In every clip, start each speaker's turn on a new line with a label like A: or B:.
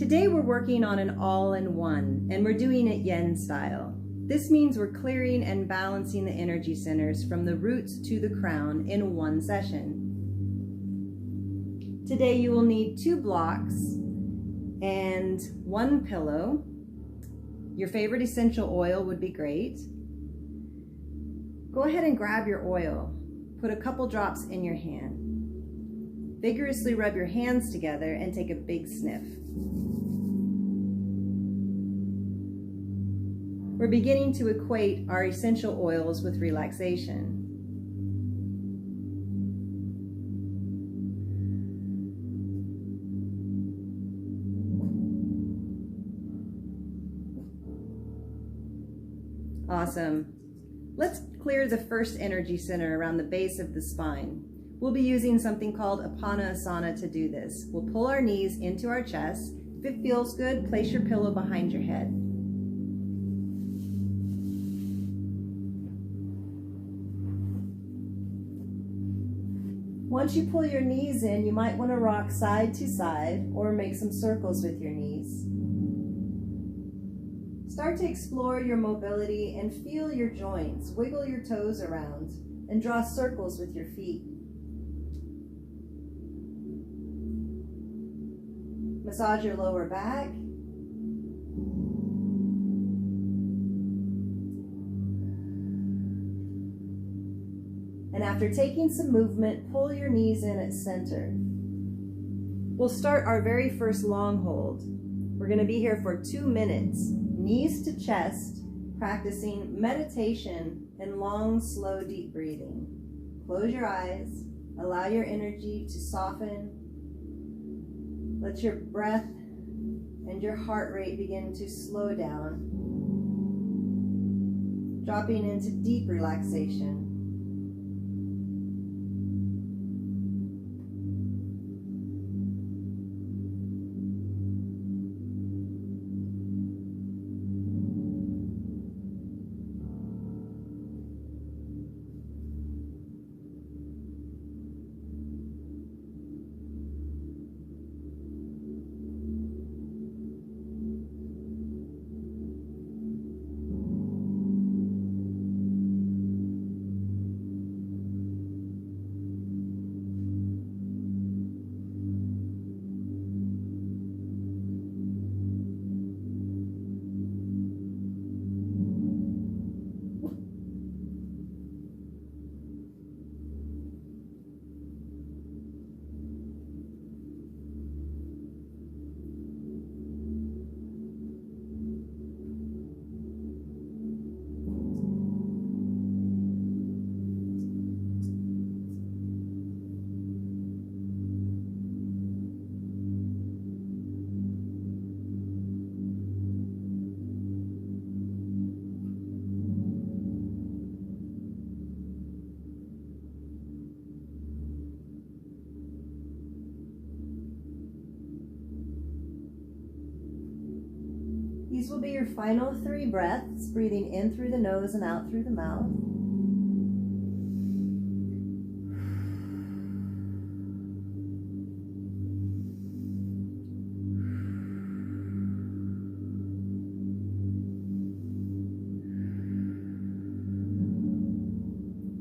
A: Today we're working on an all-in-one, and we're doing it yin style. This means we're clearing and balancing the energy centers from the roots to the crown in one session. Today you will need 2 blocks and 1 pillow. Your favorite essential oil would be great. Go ahead and grab your oil. Put a couple drops in your hand. Vigorously rub your hands together and take a big sniff. We're beginning to equate our essential oils with relaxation. Awesome. Let's clear the first energy center around the base of the spine. We'll be using something called Apanasana to do this. We'll pull our knees into our chest. If it feels good, place your pillow behind your head. Once you pull your knees in, you might want to rock side to side or make some circles with your knees. Start to explore your mobility and feel your joints. Wiggle your toes around and draw circles with your feet. Massage your lower back. And after taking some movement, pull your knees in at center. We'll start our very first long hold. We're going to be here for 2 minutes, knees to chest, practicing meditation and long, slow, deep breathing. Close your eyes, allow your energy to soften. Let your breath and your heart rate begin to slow down, dropping into deep relaxation. These will be your final 3 breaths, breathing in through the nose and out through the mouth.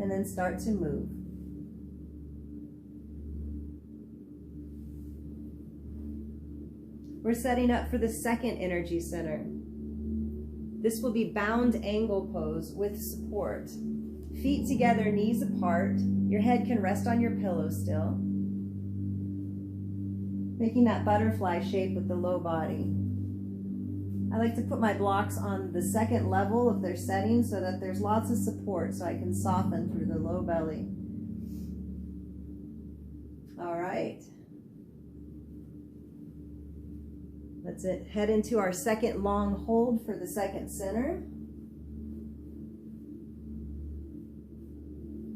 A: And then start to move. We're setting up for the second energy center. This will be bound angle pose with support. Feet together, knees apart. Your head can rest on your pillow still. Making that butterfly shape with the low body. I like to put my blocks on the second level of their setting so that there's lots of support so I can soften through the low belly. All right. Let's head into our second long hold for the second center.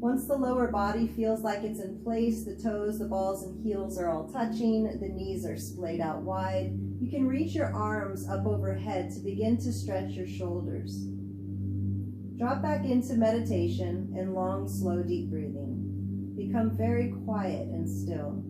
A: Once the lower body feels like it's in place, the toes, the balls, and heels are all touching, the knees are splayed out wide, you can reach your arms up overhead to begin to stretch your shoulders. Drop back into meditation and long, slow, deep breathing. Become very quiet and still.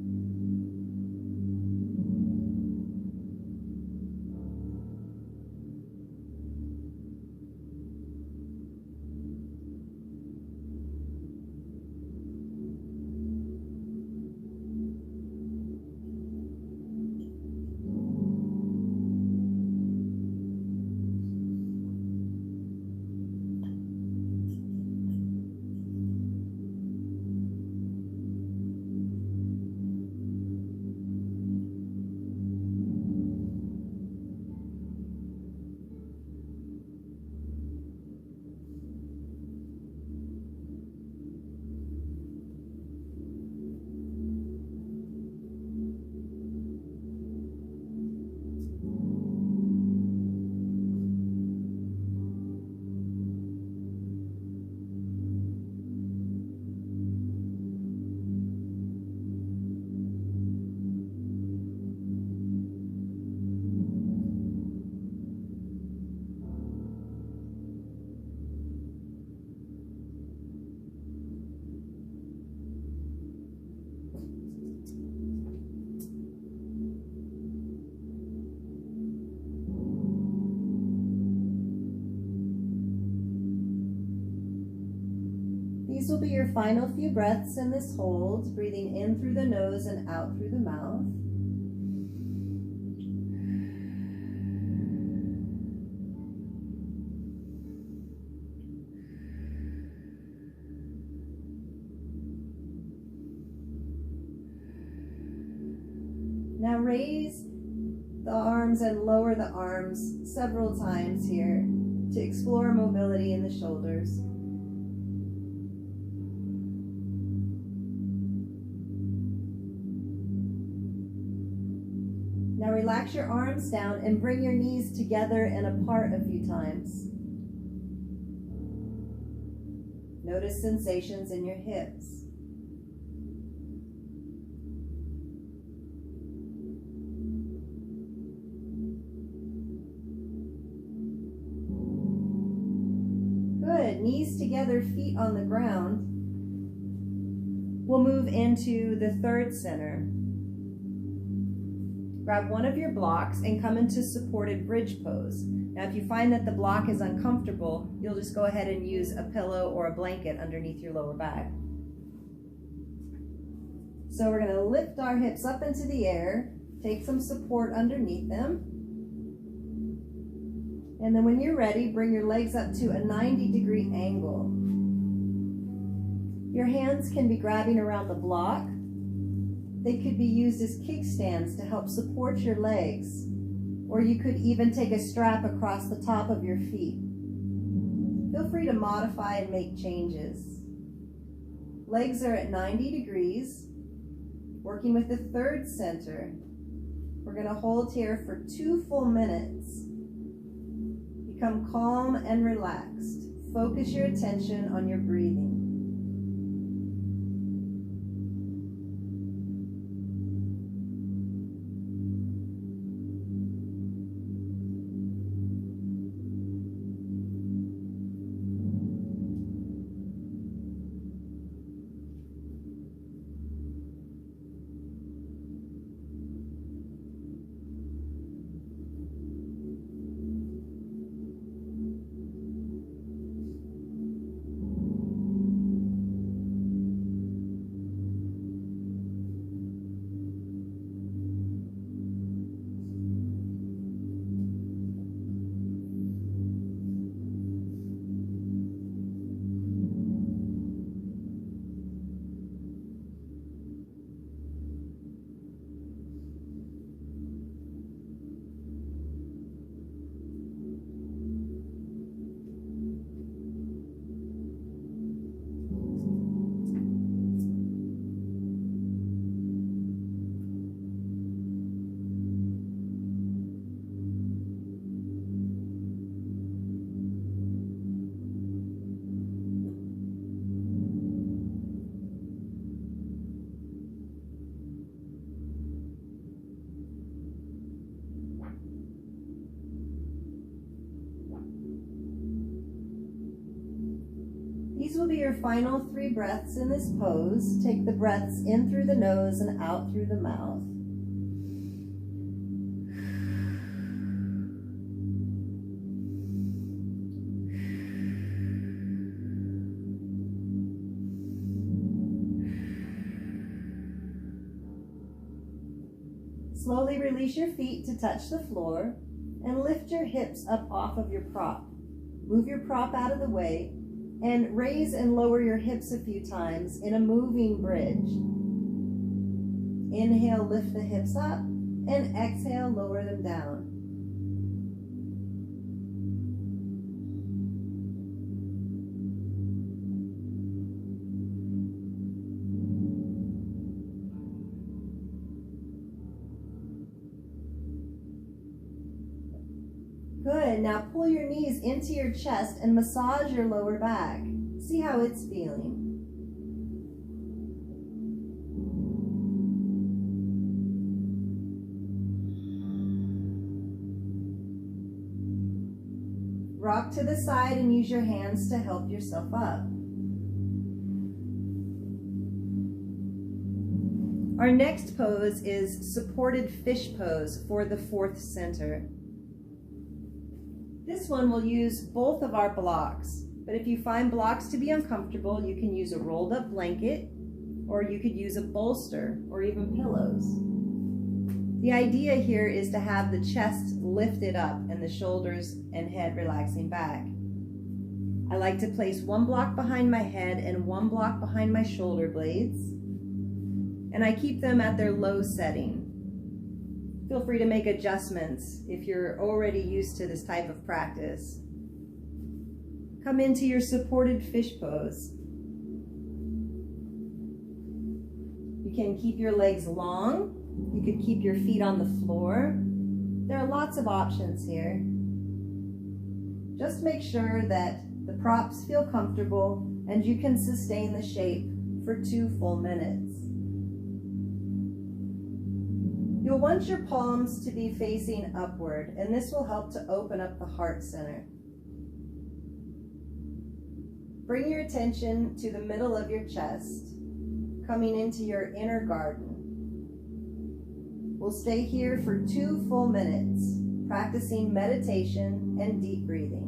A: These will be your final few breaths in this hold, breathing in through the nose and out through the mouth. Now raise the arms and lower the arms several times here to explore mobility in the shoulders. Now relax your arms down and bring your knees together and apart a few times. Notice sensations in your hips. Good. Knees together, feet on the ground. We'll move into the third center. Grab one of your blocks and come into supported bridge pose. Now, if you find that the block is uncomfortable, you'll just go ahead and use a pillow or a blanket underneath your lower back. So we're going to lift our hips up into the air, take some support underneath them. And then when you're ready, bring your legs up to a 90-degree angle. Your hands can be grabbing around the block. They could be used as kickstands to help support your legs, or you could even take a strap across the top of your feet. Feel free to modify and make changes. Legs are at 90 degrees, working with the third center. We're going to hold here for 2 full minutes. Become calm and relaxed. Focus your attention on your breathing. These will be your final 3 breaths in this pose. Take the breaths in through the nose and out through the mouth. Slowly release your feet to touch the floor and lift your hips up off of your prop. Move your prop out of the way and raise and lower your hips a few times in a moving bridge. Inhale, lift the hips up, and exhale, lower them down. Good. Now pull your knees into your chest and massage your lower back. See how it's feeling. Rock to the side and use your hands to help yourself up. Our next pose is supported fish pose for the 4th center. This one will use both of our blocks. But if you find blocks to be uncomfortable, you can use a rolled up blanket, or you could use a bolster or even pillows. The idea here is to have the chest lifted up and the shoulders and head relaxing back. I like to place one block behind my head and one block behind my shoulder blades, and I keep them at their low setting. Feel free to make adjustments if you're already used to this type of practice. Come into your supported fish pose. You can keep your legs long. You could keep your feet on the floor. There are lots of options here. Just make sure that the props feel comfortable and you can sustain the shape for 2 full minutes. You'll want your palms to be facing upward, and this will help to open up the heart center. Bring your attention to the middle of your chest, coming into your inner garden. We'll stay here for 2 full minutes, practicing meditation and deep breathing.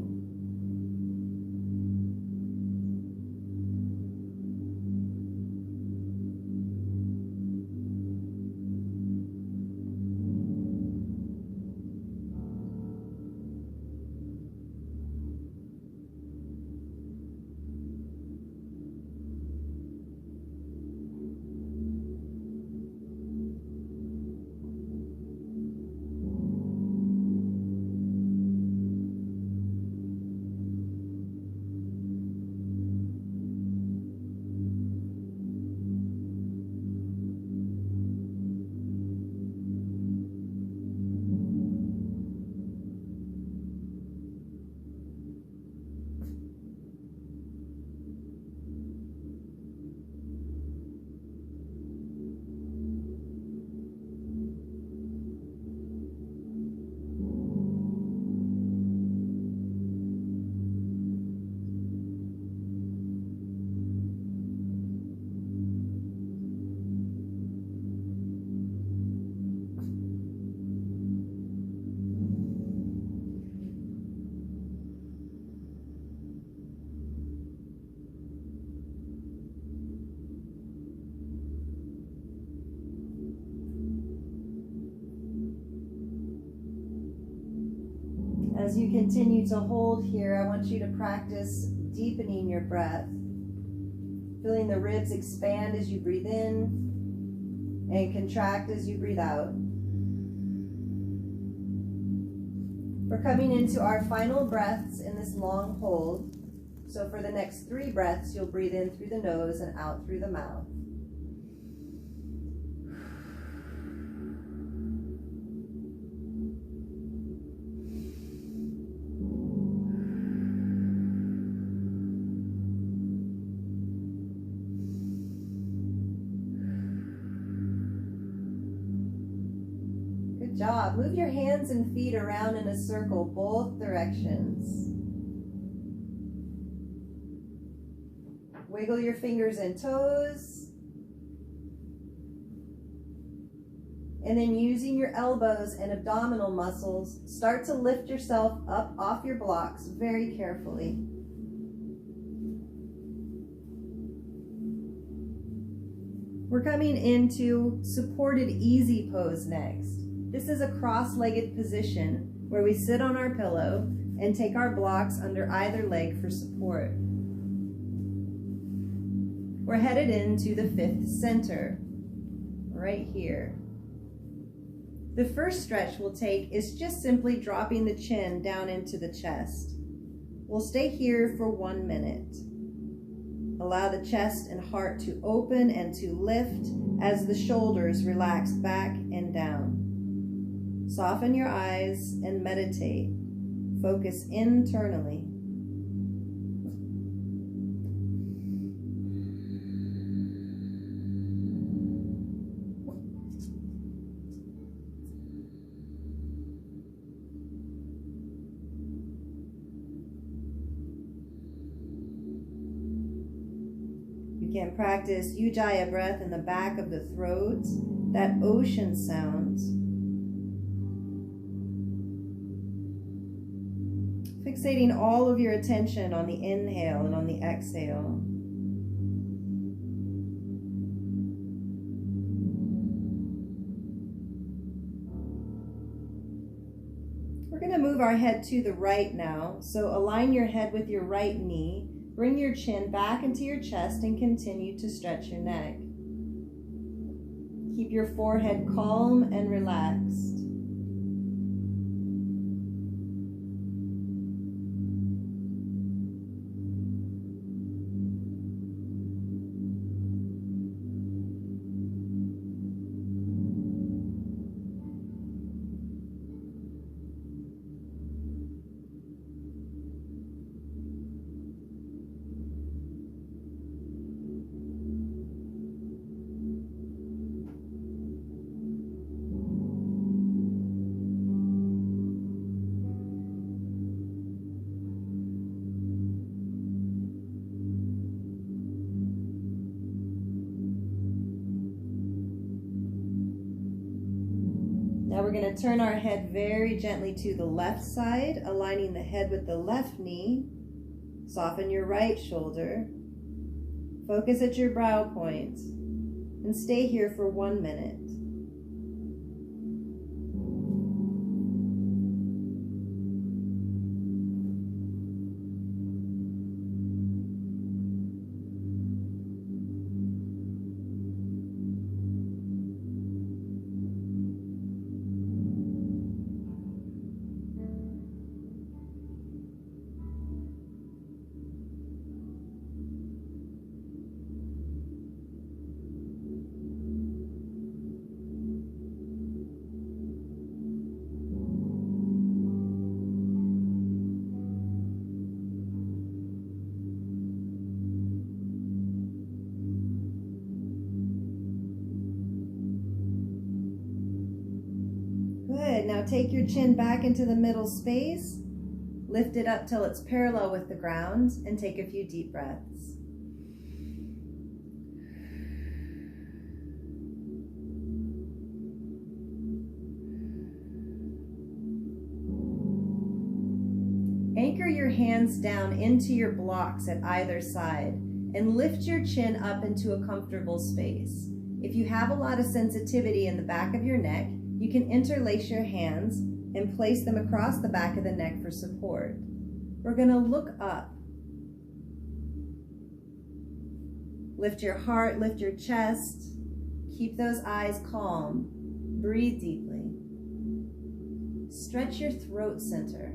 A: As you continue to hold here, I want you to practice deepening your breath, feeling the ribs expand as you breathe in and contract as you breathe out. We're coming into our final breaths in this long hold. So for the next 3 breaths, you'll breathe in through the nose and out through the mouth. Job. Move your hands and feet around in a circle, both directions. Wiggle your fingers and toes. And then using your elbows and abdominal muscles, start to lift yourself up off your blocks very carefully. We're coming into supported easy pose next. This is a cross-legged position where we sit on our pillow and take our blocks under either leg for support. We're headed into the 5th center, right here. The first stretch we'll take is just simply dropping the chin down into the chest. We'll stay here for 1 minute. Allow the chest and heart to open and to lift as the shoulders relax back and down. Soften your eyes and meditate. Focus internally. You can practice Ujjayi breath in the back of the throat, that ocean sound. fixating all of your attention on the inhale and on the exhale. We're going to move our head to the right now. So align your head with your right knee. Bring your chin back into your chest and continue to stretch your neck. Keep your forehead calm and relaxed. Now we're going to turn our head very gently to the left side, aligning the head with the left knee. Soften your right shoulder. Focus at your brow point and stay here for 1 minute. Good. Now take your chin back into the middle space. Lift it up till it's parallel with the ground and take a few deep breaths. Anchor your hands down into your blocks at either side and lift your chin up into a comfortable space. If you have a lot of sensitivity in the back of your neck, you can interlace your hands and place them across the back of the neck for support. We're going to look up. Lift your heart, lift your chest. Keep those eyes calm. Breathe deeply. Stretch your throat center.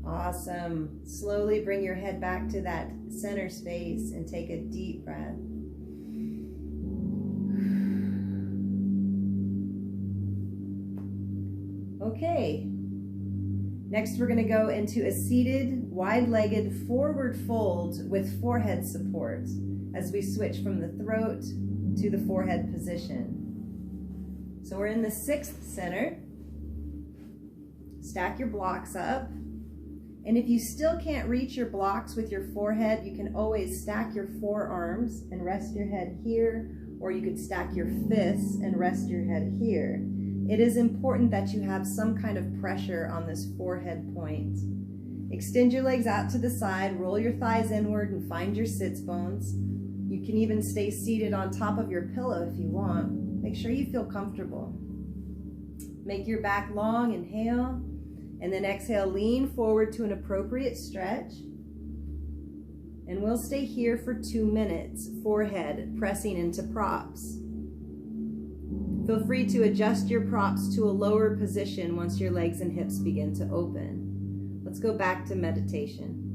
A: Awesome. Slowly bring your head back to that center space and take a deep breath. Okay. Next, we're going to go into a seated, wide-legged forward fold with forehead support as we switch from the throat to the forehead position. So we're in the 6th center. Stack your blocks up. And if you still can't reach your blocks with your forehead, you can always stack your forearms and rest your head here, or you could stack your fists and rest your head here. It is important that you have some kind of pressure on this forehead point. Extend your legs out to the side, roll your thighs inward and find your sits bones. You can even stay seated on top of your pillow if you want. Make sure you feel comfortable. Make your back long, inhale. And then exhale, lean forward to an appropriate stretch. And we'll stay here for 2 minutes, forehead pressing into props. Feel free to adjust your props to a lower position once your legs and hips begin to open. Let's go back to meditation.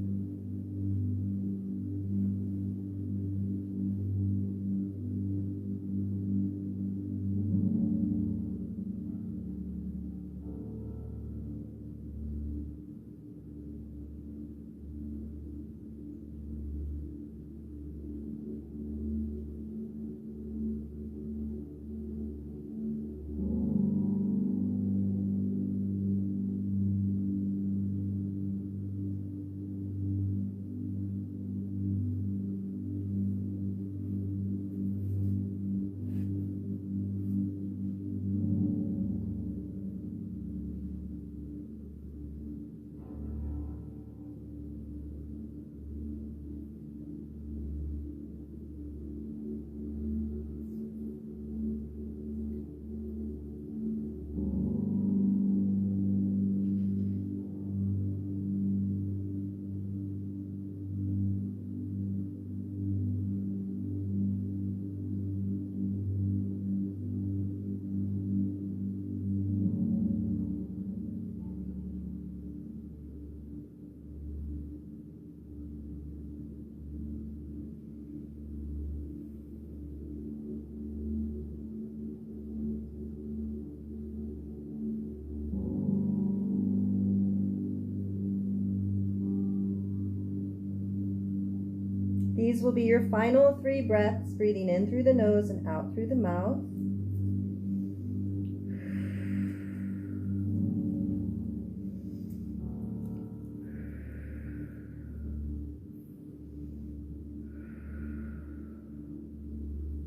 A: These will be your final 3 breaths, breathing in through the nose and out through the mouth.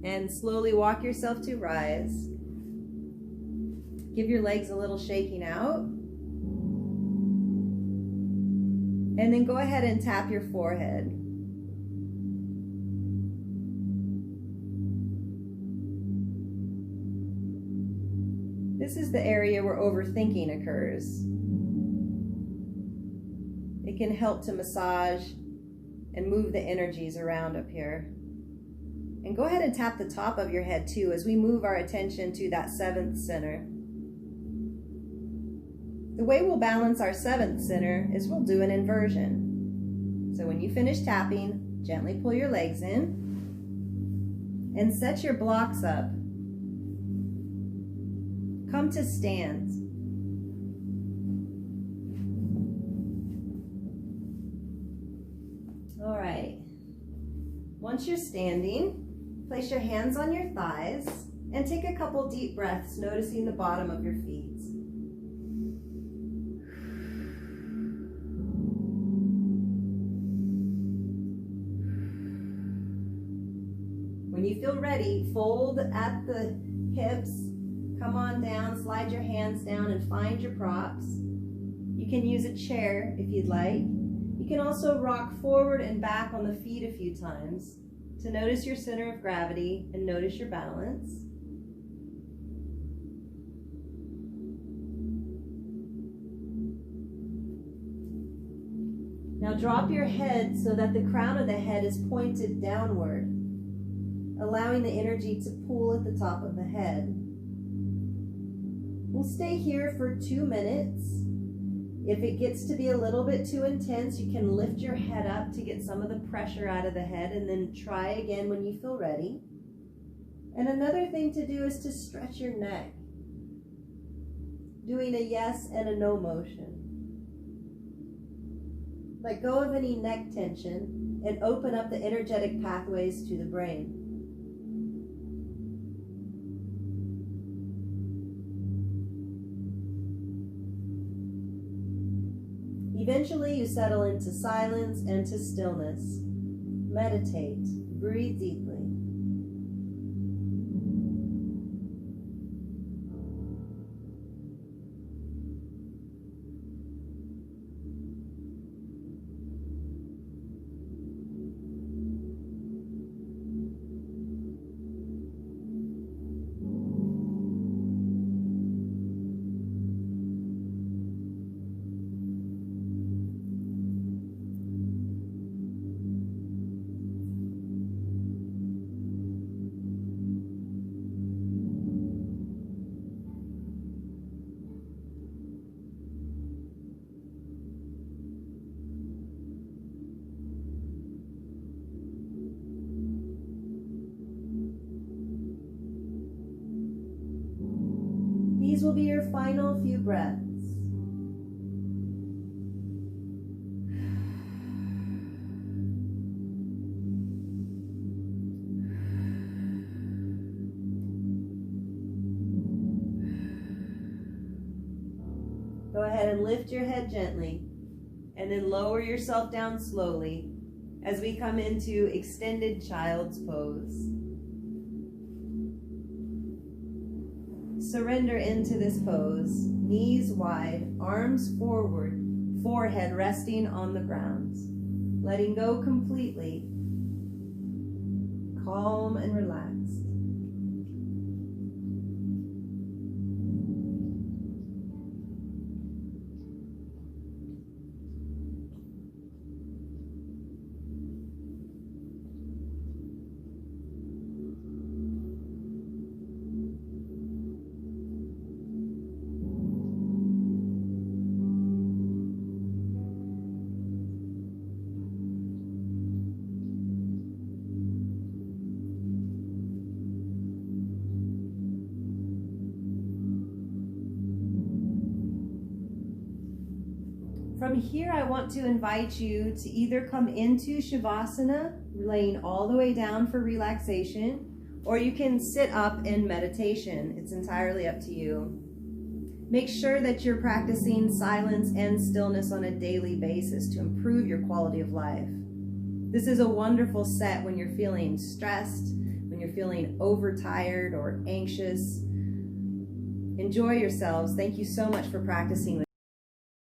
A: And slowly walk yourself to rise. Give your legs a little shaking out. And then go ahead and tap your forehead. This is the area where overthinking occurs. It can help to massage and move the energies around up here. And go ahead and tap the top of your head too as we move our attention to that 7th center. The way we'll balance our 7th center is we'll do an inversion. So when you finish tapping, gently pull your legs in and set your blocks up. Come to stand. All right. Once you're standing, place your hands on your thighs and take a couple deep breaths, noticing the bottom of your feet. When you feel ready, fold at the hips. Come on down, slide your hands down and find your props. You can use a chair if you'd like. You can also rock forward and back on the feet a few times to notice your center of gravity and notice your balance. Now drop your head so that the crown of the head is pointed downward, allowing the energy to pool at the top of the head. We'll stay here for 2 minutes. If it gets to be a little bit too intense, you can lift your head up to get some of the pressure out of the head and then try again when you feel ready. And another thing to do is to stretch your neck, doing a yes and a no motion. Let go of any neck tension and open up the energetic pathways to the brain. Eventually, you settle into silence and to stillness. Meditate. Breathe deeply. will be your final few breaths. Go ahead and lift your head gently, and then lower yourself down slowly as we come into extended child's pose. Surrender into this pose, knees wide, arms forward, forehead resting on the ground. Letting go completely, calm and relaxed. From here, I want to invite you to either come into Shavasana, laying all the way down for relaxation, or you can sit up in meditation. It's entirely up to you. Make sure that you're practicing silence and stillness on a daily basis to improve your quality of life. This is a wonderful set when you're feeling stressed, when you're feeling overtired or anxious. Enjoy yourselves. Thank you so much for practicing with